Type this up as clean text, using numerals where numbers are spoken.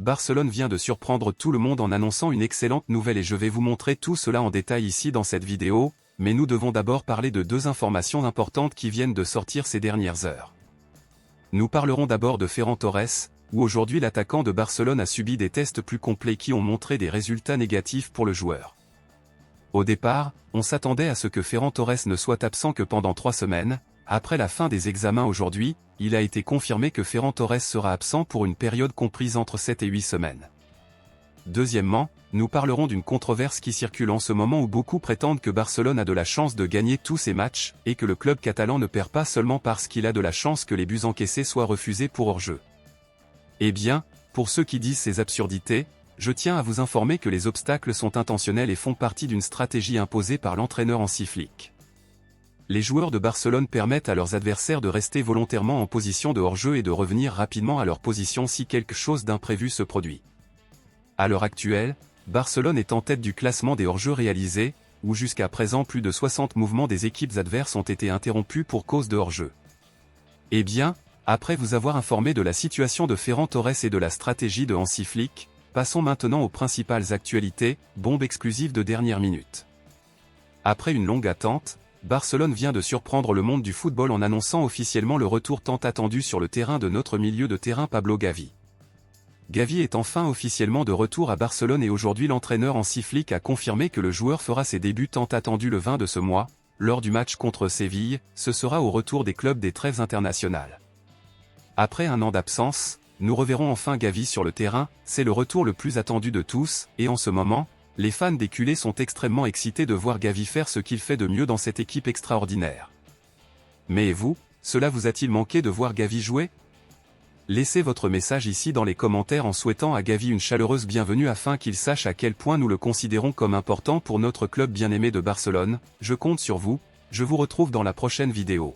Barcelone vient de surprendre tout le monde en annonçant une excellente nouvelle et je vais vous montrer tout cela en détail ici dans cette vidéo, mais nous devons d'abord parler de deux informations importantes qui viennent de sortir ces dernières heures. Nous parlerons d'abord de Ferran Torres, où aujourd'hui l'attaquant de Barcelone a subi des tests plus complets qui ont montré des résultats négatifs pour le joueur. Au départ, on s'attendait à ce que Ferran Torres ne soit absent que pendant 3 semaines. Après la fin des examens aujourd'hui, il a été confirmé que Ferran Torres sera absent pour une période comprise entre 7 et 8 semaines. Deuxièmement, nous parlerons d'une controverse qui circule en ce moment où beaucoup prétendent que Barcelone a de la chance de gagner tous ses matchs, et que le club catalan ne perd pas seulement parce qu'il a de la chance que les buts encaissés soient refusés pour hors-jeu. Eh bien, pour ceux qui disent ces absurdités, je tiens à vous informer que les obstacles sont intentionnels et font partie d'une stratégie imposée par l'entraîneur Hansi Flick. Les joueurs de Barcelone permettent à leurs adversaires de rester volontairement en position de hors-jeu et de revenir rapidement à leur position si quelque chose d'imprévu se produit. À l'heure actuelle, Barcelone est en tête du classement des hors-jeux réalisés, où jusqu'à présent plus de 60 mouvements des équipes adverses ont été interrompus pour cause de hors-jeu. Eh bien, après vous avoir informé de la situation de Ferran Torres et de la stratégie de Hansi Flick, passons maintenant aux principales actualités, bombes exclusives de dernière minute. Après une longue attente, Barcelone vient de surprendre le monde du football en annonçant officiellement le retour tant attendu sur le terrain de notre milieu de terrain Pablo Gavi. Gavi est enfin officiellement de retour à Barcelone et aujourd'hui l'entraîneur Hansi Flick a confirmé que le joueur fera ses débuts tant attendus le 20 de ce mois, lors du match contre Séville, ce sera au retour des clubs des trêves internationales. Après un an d'absence, nous reverrons enfin Gavi sur le terrain, c'est le retour le plus attendu de tous, et en ce moment, les fans des culés sont extrêmement excités de voir Gavi faire ce qu'il fait de mieux dans cette équipe extraordinaire. Mais vous, cela vous a-t-il manqué de voir Gavi jouer? Laissez votre message ici dans les commentaires en souhaitant à Gavi une chaleureuse bienvenue afin qu'il sache à quel point nous le considérons comme important pour notre club bien-aimé de Barcelone. Je compte sur vous, je vous retrouve dans la prochaine vidéo.